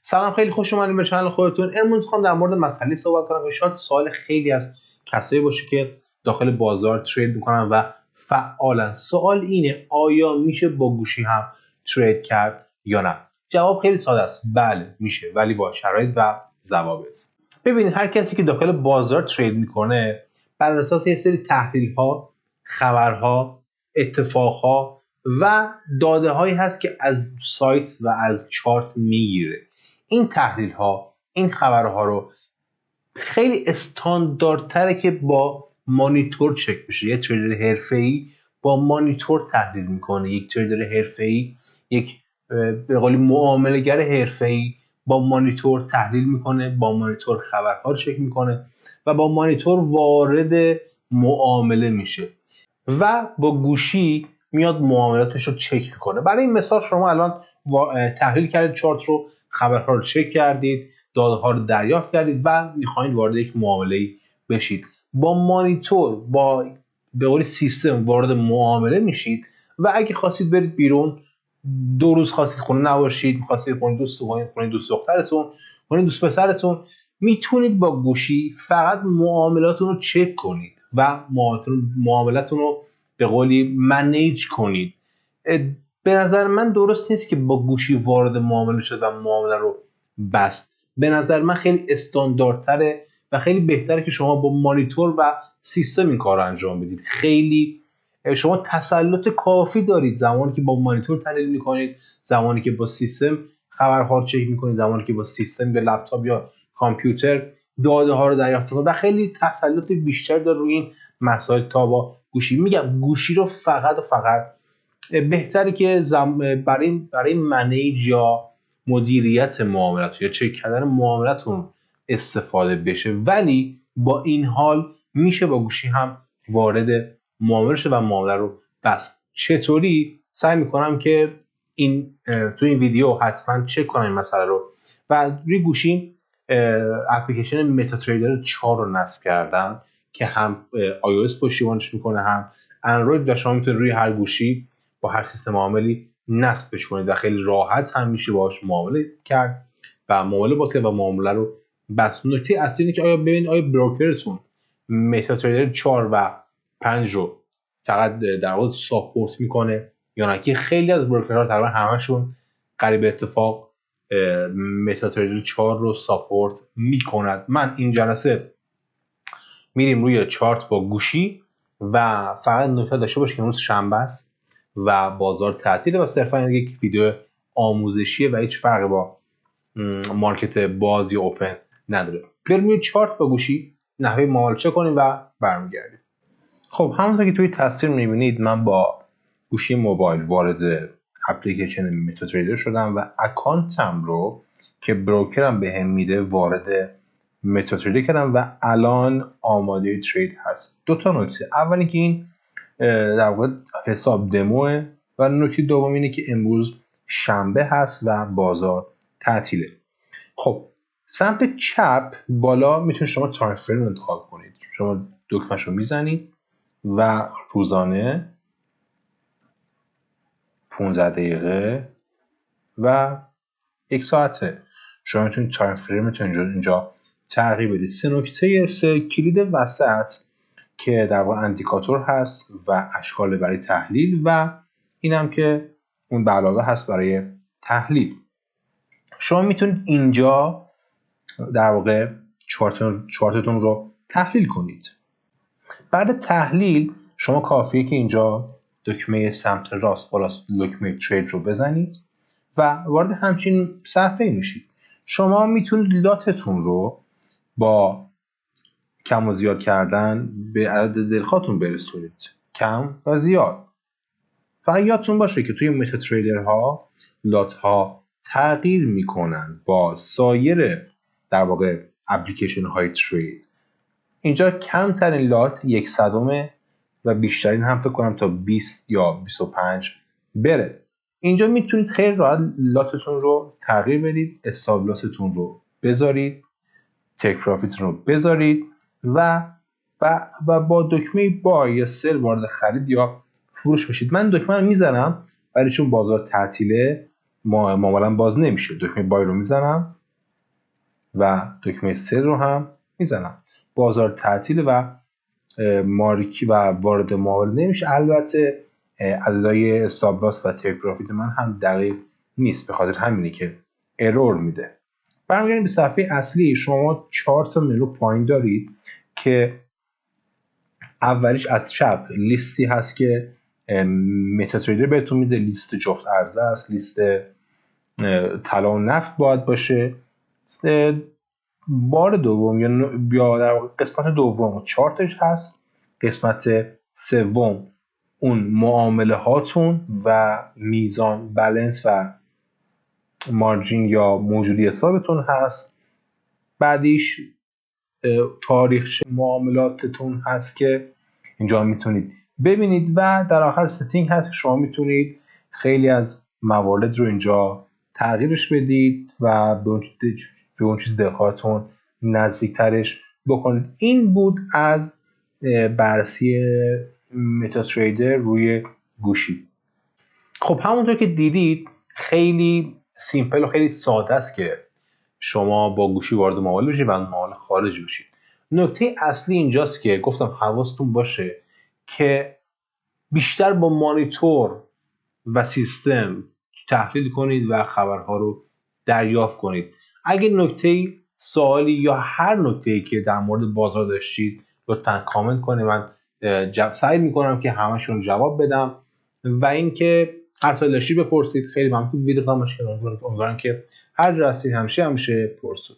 سلام، خیلی خوش اومدید به چنل خودتون. امروز میخوام در مورد مسئله صحبت کنم که شاید سوال خیلی از کسایی باشه که داخل بازار ترید میکنن و فعالن. سوال اینه آیا میشه با گوشی هم ترید کرد یا نه؟ جواب خیلی ساده است، بله میشه، ولی با شرایط و ضوابط. ببینید، هر کسی که داخل بازار ترید میکنه بر اساس یک سری تحلیل ها، خبرها، اتفاقها و داده هایی هست که از سایت و از چارت میگیره. این تحلیل ها، این خبرها رو خیلی استانداردتره که با مانیتور چک بشه. یک تریدر حرفه‌ای با مانیتور تحلیل میکنه. یک تریدر حرفه‌ای، یک به قولی معامله‌گر حرفه‌ای با مانیتور تحلیل میکنه، با مانیتور خبرها رو چک میکنه و با مانیتور وارد معامله میشه و با گوشی میاد معاملاتش رو چک میکنه. برای این مثال شما الان تحلیل کردید چارت رو، خبرها رو چک کردید، داده ها رو دریافت کردید و میخواید وارد یک معامله بشید. با مانیتور، با به قول سیستم وارد معامله میشید و اگه خواستید برید بیرون، 2 روز خواستید خونه نباشید، خواستید خونه دوست دخترتون، خونه دوست پسرتون، میتونید با گوشی فقط معاملاتون رو چک کنید و معاملاتون رو به قولی منیج کنید. به نظر من درست نیست که با گوشی وارد معامله شد و معامله رو بست. به نظر من خیلی استانداردتره و خیلی بهتره که شما با مانیتور و سیستم این کار رو انجام بدید. خیلی شما تسلط کافی دارید زمانی که با مانیتور تحلیل میکنید، زمانی که با سیستم خبرها رو چک میکنید، زمانی که با سیستم به لپتاپ یا کامپیوتر داده ها رو دریافت میکنید و خیلی تسلط بیشتر داره روی این مسائل تا با گوشی. میگم گوشی رو فقط و فقط بهتره که برای منیج یا مدیریت معاملات یا چک کردن معاملاتون استفاده بشه، ولی با این حال میشه با گوشی هم وارد معامله شه و معامله رو بس. چطوری؟ سعی میکنم که تو این ویدیو حتما چک کنم این مسئله رو و روی گوشی اپلیکیشن متا تریدر 4 رو نصب کردم که هم iOS پشتیبانیش میکنه هم اندروید و شما میتونید روی هر گوشی با هر سیستم عاملی نصبش کنید و خیلی راحت هم میشه باهاش معامله کرد و معامله باشه و معامله رو بس. نکته اصلی اینه که آیا بروکرتون متا تریدر 4 و 5 رو فقط در واقع ساپورت میکنه یا نه، که خیلی از بروکرها تقریبا همشون قریب اتفاق متا تریدر 4 رو ساپورت میکند. من این جلسه میریم روی چارت با گوشی و فقط نکته داشته باشه که امروز شنبه است و بازار تعطیله و صرفا یک ویدیو آموزشیه و هیچ فرقی با مارکت باز یا اوپن نداره. بریم روی چارت با گوشی نحوه معامله چک کنیم و برمیگردیم. خب همونطور که توی تصویر میبینید من با گوشی موبایل وارد اپلیکیشن متا تریدر شدم و اکانتم رو که بروکرم بهم میده وارد متا تریدر کردم و الان آماده ترید هست. 2 تا نکته: اول اینکه این در واقع حساب دموه و نکته دوم اینه که امروز شنبه هست و بازار تعطیله. خب سمت چپ بالا میتونید شما تایم فریم انتخاب کنید. شما دکمه‌ش رو میزنید و روزانه، 15 دقیقه و 1 ساعته. شما میتونید تایم فریمتون اینجا تغییر بدید. 3 نکته کلید وسط که در واقع اندیکاتور هست و اشکال برای تحلیل و اینم که اون به علاوه هست برای تحلیل. شما میتونید اینجا در واقع چارتتون رو تحلیل کنید. بعد تحلیل شما کافیه که اینجا دکمه سمت راست بالا دکمه ترید رو بزنید و وارد همچین صفحه میشید. شما میتونید لاتتون رو با کم و زیاد کردن به عدد دلخواهتون برسونید، کم و زیاد. فقط یادتون باشه که توی متا تریدرها لات ها تغییر میکنن با سایر در واقع اپلیکیشن های ترید. اینجا کمترین لات 1/100 و بیشترین هم فکر کنم تا 20 یا 25 بره. اینجا میتونید خیلی راحت لاتتون رو تغییر بدید، استاپ لاستون رو بذارید، تک پروفیتتون رو بذارید و با دکمه بای یا سل وارد خرید یا فروش بشید. من دکمه رو میزنم ولی چون بازار تعطیله معاملا باز نمیشه. دکمه بای رو میزنم و دکمه سل رو هم میزنم. بازار تعطیل و مارکی و وارد معامله نمیشه. البته عددهای استاپ لاس و تیک پروفیت من هم دقیق نیست، به خاطر همینه که ارور میده. برمیگردیم به صفحه اصلی. شما 4 تا منو پایین دارید که اولیش از چپ لیستی هست که متا تریدر بهتون میده، لیست جفت عرضه است، لیست طلا و نفت باید باشه. بار دوم یا در واقع قسمت دوم چارتش هست. قسمت سوم اون معامله هاتون و میزان بالانس و مارجین یا موجودی حسابتون هست. بعدیش تاریخ معاملاتتون هست که اینجا میتونید ببینید و در آخر ستینگ هست. شما میتونید خیلی از موارد رو اینجا تغییرش بدید و به اون چیز دلخواهتون نزدیکترش بکنید. این بود از بررسی متا تریدر روی گوشی. خب همونطور که دیدید خیلی سیمپل و خیلی ساده است که شما با گوشی وارد معامله بشید و معامله خارج بشید. نکته اصلی اینجاست که گفتم حواستون باشه که بیشتر با مانیتور و سیستم تحلیل کنید و خبرها رو دریافت کنید. اگه نکته سوالی یا هر نکته‌ای که در مورد بازار داشتید لطفاً کامنت کنید. من سعی میکنم که همشون جواب بدم و اینکه هر سوالی داشتید بپرسید. خیلی ممنون. ویدیو تماشا کردید. امیدوارم که هر جا هستید همیشه پرسید.